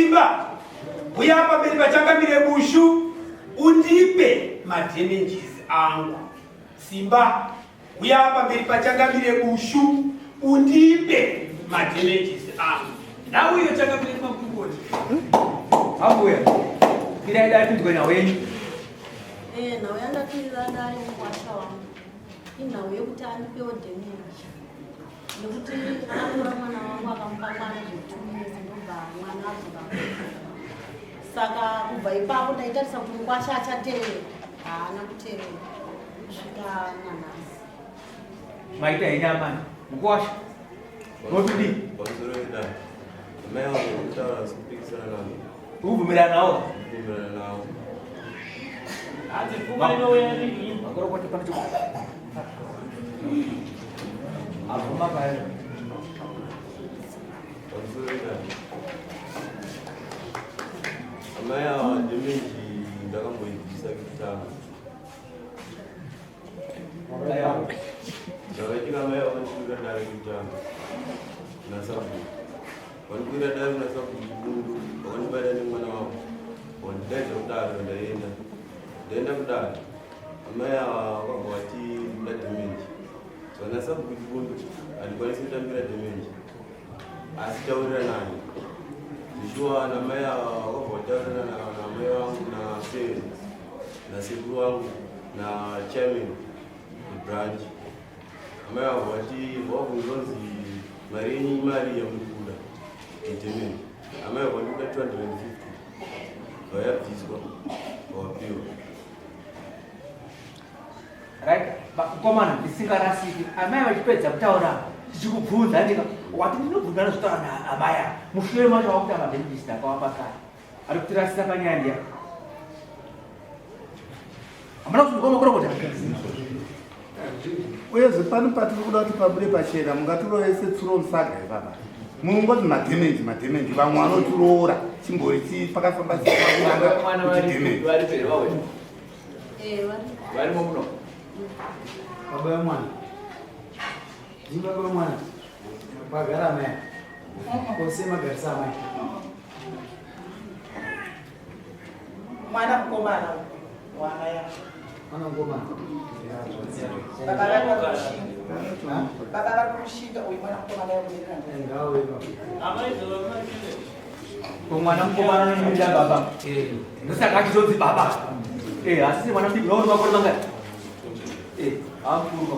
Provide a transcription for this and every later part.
Simba, uyapa mbele pachangamire bushu, undipe madamages angu. Simba, uyapa mbele pachangamire bushu, undipe madamages angu. Now we are changamire makungoni. Abuya, kinaenda kitu na wewe. Na uyaenda kuila ndani mkwasha wangu. Ina wewe kutani pia damage. Nikuti anakura mwana wangu akampa mwana kutumia zindoba mwana avuka. Saka kuva ipapo ndaitarisa kuti mkwasha achatele. Nakutele. Kusvika nanasi. Maita inyama mkwasha. Rotudi. Bonzoroida. Meo kutawa speak sana nami. Uvumira nao. Uvumira nao. Ati kuma ino yani. Agora pode para tu. Alguma vai. Bonzoroida. Meo dimenji ndakamboibisa kitanga. Olha. Ndakatika meo vanchira ndari kitanga. Nasabu. Vanchira ndari nasabu mundu. Vanchibada ni mwana wao. Vanchidaiza kudaro ndaenda. Ndaenda kudaro. Amaya wakabwati mda damage. So nasabu kuchibundu. Alikwanisi kutambira damage. Asitaurira nani. Nishua na maya wakabwataurira na maya wangu na sales. Na sekuru wangu na chairman. Branch. Amaya wakabwati wakunzonzi marini mari ya mkula. Internet. Amaya wakabwati 250. Wayabviswa. Wapiwa. Right? Komana isingarasiki. Amaya wachipedza kutaura. Tichikubvunza ndika wati ndinobvunza nezvitaura naamaya. Mushure macho wakuti madhameji akawapa kare. Ari kutirasisa panyanja. Amana kuzvikoma kurokota. Uyezve pano patiri kuda kuti pabude pachena mungatiroese tsuro musaga ipapa mungoti madhameji vamwe vanotiroora chimbori pakafamba Vari muno. Baba ya mwana. Jimba baba mwana. Bagara maya. Kosema garsa maya. Mwana mkomana wanaya. Mwana mkomana. Baba kushinda uyu mwana mkomana yabonekana. Ngao wewe. Amaizo vamachile. Mwana mkomana ni baba. Ndosaka chizodzi baba. Asi mwana mdiki unaona makore mangati? Amfumo.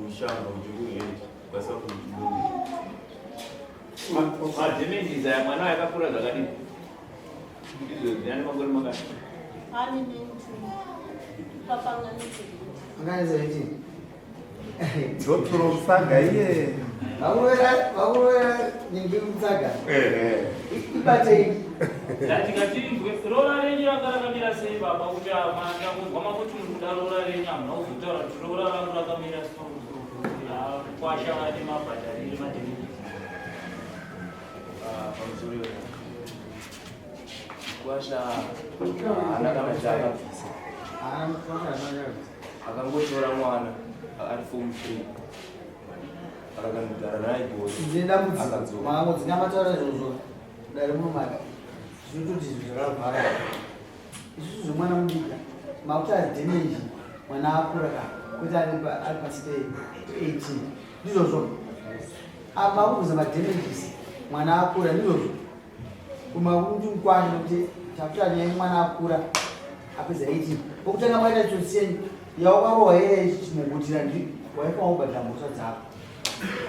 Ushamba ujukuni kwa sababu ujukuni. Madhameji za mwana yakakura zakadini. Ndizo yani makore mangati. Ani nentu. Papanga nentu. Angaza eti. ndotsuro musaga iye Vakurwera nyingi mutsaga. Ibate. Tikati rola renyu rakamira sei baba kuti amanda kugoma kuti munhu rola renyu amuna kuzvitaura kuti rola rangu rakamira sei. Kwasha vane mabhadhariri madhameji. Pamusoro kwasha anakamadzaka akangotora mwana ari form 3 akagara naye Nzenda mutsi. Mwangu dzinamataura izvozvo. Dari mumaka. Zvinototi zvakavhara. Isusu mwana mudika. Makuti adhameji. Mwana akura kuti ari pasi pe 18. Ndizvozvo. Makubuza madhamages. Mwana akura ndizvozvo. Kumakuti mkwani kuti tafuta naye mwana akura apedza 18. Pokutanga mwaita chosiyenyu yawakarohwa here chimugutira ndi waifanwa kubhadhira mhosva dzako.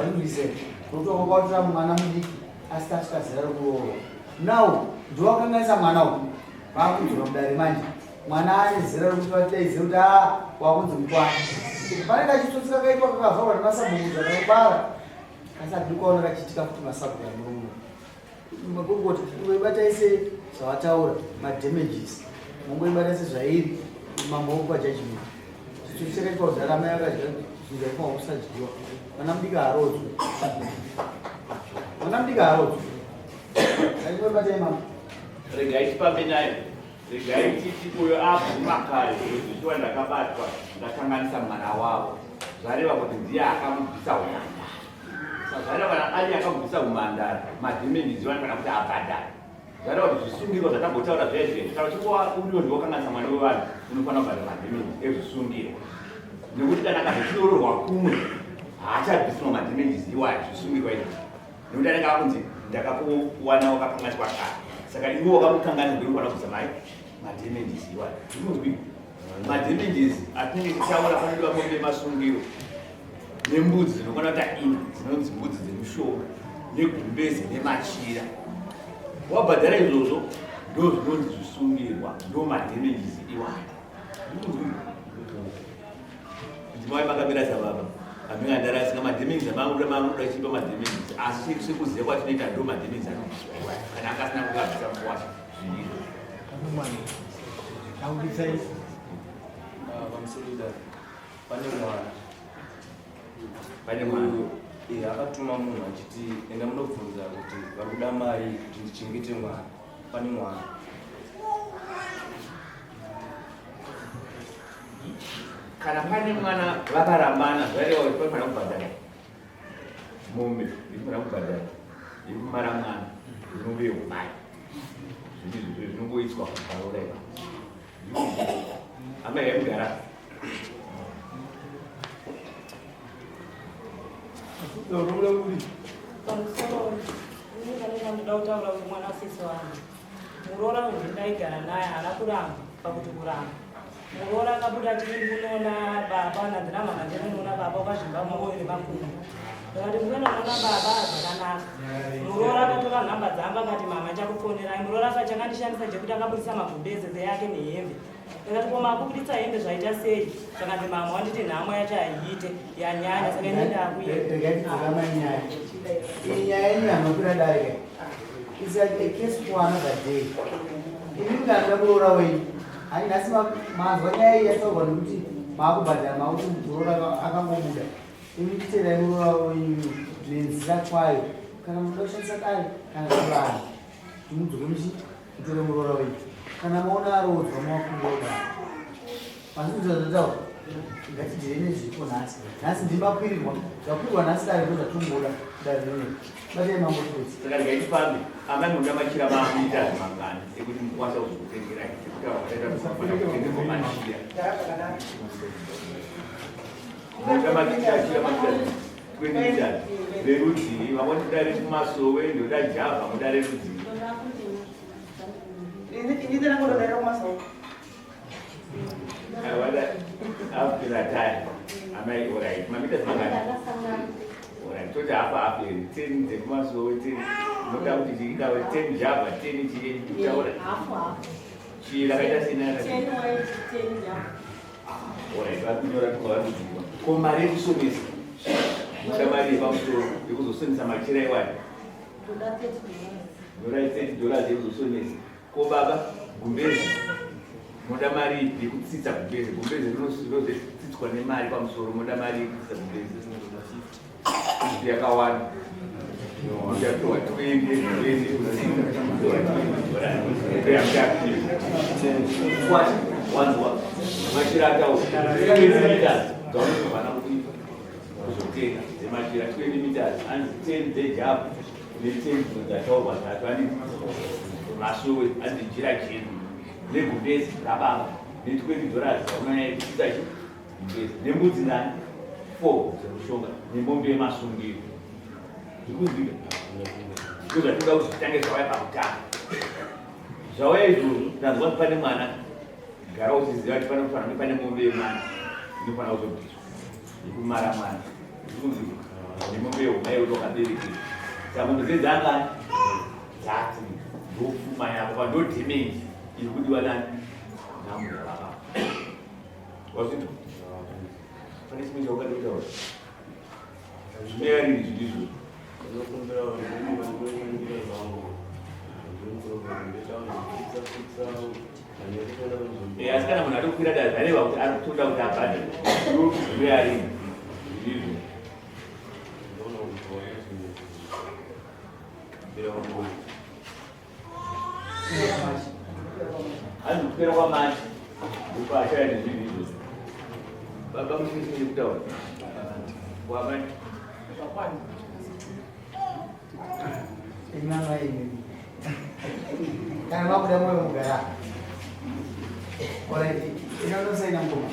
Andizve kuti wakautira mwana mudiki asita zera rokuroorwa. Now ndowakanganisa mwana uyu vakudzwa mudare manje. Mwana ane zera rokuti vataizive kuti wakunzi mukwani. Panenge achitsotsika kaitwa kakavharwa nemasabhuku zvakabara. Asi hatiri kuona kachiitika kuti masabhuku amurume. Makongoti mungoibataise zvavataura madhamages. Mungoibataise zvairi mambo pajajimenti. Chakaitwa kuti aramai akadya zvinhu zvaifanwa kusadyiwa. Mwana mudiki haarodzwe. Mwana mudiki haarodzwe. Aibatai mama. regai tipambe nayo, regai titi uyo abvuma kare zvekuziwa ndakabatwa ndakanganisa mwana wavo zvareva kuti ndiye akamubvisa umhandara. Zvareva kana ari akamubvisa umhandara madhimeni zivanofanira kuti abhadhara. Zvareva kuti zvisungirwa zvatambotaura zvaizvezvi kana uchikuva uriwo ndiwakanganisa mwana wevanhu unofanira kubhadhara madhimeni ezvisungirwa nekuti kana akazvichiororwa kumwe haachabviswa madhimeni iwayo zvisungirwa izvi nekuti anenge akunzi ndakakuwana wakakanganiswa kare. Saka iwe wakamukanganisa ndinofanira kubvisa mai madhimeni iwayo. Zvikunzwi madhimeni atinenge tichaona panodiwa mombe masungiro nembudzi dzinokwana kuita ina dzinonzi mbudzi dzemushoro negumbeze nemachira. Wabhadhara izvozvo ndo zvinonzi zvisungirwa, ndo madhimenizi iwayo. Ndimai makamira sababa aminga ndarasika madhimenizi amanguda manguda chipa madhimenizi asi sekuziva kwatinoita ndo madhimenizi anobviswa iwayo kana akasina kukabvisa mukwasha zviniro Kamumani, kaudisai pamusorida pane mwana akatuma munhu achiti enda munobvunza kuti vari kuda mari kuti ndichengete mwana. Pane mwana kana pane mwana vakarambana zvareva kuti panofanira kubhadhara mombe inofanira kubhadhara yekumara mwana inove yehumai zvinhu zvinongoiswa kuparora iva amai yamugara pamusoro unofanira kuda kutaura kuti mwana sisi wangu muroora wezvindaigara naye haana kuramba pakuti kuramba muroora akabuda tiri kunoona baba nandiramana ndinoona baba ukazvimba mumwoyo nemakumbo akati mukanoona baba zvakanaka. Muroora akatora nhamba dzangu akati mama chakufonerai. Muroora akati chakandishandisa chekuti akabudisa magumbeze yake nehembe. Akati koma akubudisa hembe zvaita sei? Zvakanzi mama wanditi nhamo yacho haiite yanyanya saka ine ndakuyenyaya nyaya yenyu yamakwira darika. It's like a case for another day. Ini kanda muroora wenyu ani nhasi mazwa nyaya iyi yatorwa nekuti maakubhadhara makuti muroora akangobuda. Ini titerai muroora wenyu nenzira kwayo kana munoda kushandisa kare kana kurara timudzoke muchitore muroora wenyu kana maona arodzwa mawakungoda masinzozataura ngatidhire nezvipo nhasi nhasi ndimakwirirwa zvakwirirwa nhasi dare ndo zvatomboda dare rine batai mambototsi saka ndikaitipambe amai munoda machira maakuita zvemangani ekuti mukwasa kuzokutengerai ekuti kwenizana verudzi vamwe tudare kumasowe ndoda java mudare rudzi after time amai orit mamita zvimangani orit toti apa aperi 10 dzekumasowe 10 noda kuti chiikawe 10 java 10 chii kutaura chii rakaita sinana orit vakunyora tukavarudziwa ko mari yekusomesa muda mari yepamusoro yekuzosomesa machira iwani norai $30 yekuzosomesa ko baba gumbezi muda mari yekutsitsa gumbezi gumbezi rinotsitswa nemari pamusoro muda mari yekutsitsa gumbezi izvi yakawanda uchatowa 20 wanzwa machira ataura dzaunofana kuzotenga dzemachira 20 meters anzi 10 dzejabu ne10 dzataurwa dzatu ani masowe anzi jira jenu negumbezi rababa ne$20 dzaunonyayekutsitsa gumbezi nembudzi nani 4 dzemushonga nemombe yemasungiro zvikuzvika ndo zvatoda kuti zvitange zvawaya pakutanga zvawaya izvozvo ndanzwa kuti pane mwana gara uchiziva kuti panofanira kuti pane mombe yemwana inofanira kuzobviswa yekumara mwana zvikuzvika nemombe yehuma yeunokaberekera saka mombe dzedzangani dzati ndofuma yako pandodhemeji iri kudiwa nani namuya vava wazvito pane chimwe chaukada kutaura zvimeariri zvidizvo asi kana munhu atokwira dare zvareva kuti ari kutoda kuti abhadhe zvimeariri zvidizvo Andikupera kwamanje ukwashaya nezvivideo baba mufisini kutaura wamai inanga ini kana makuda moyo mugara alright ina ndo sai ngoma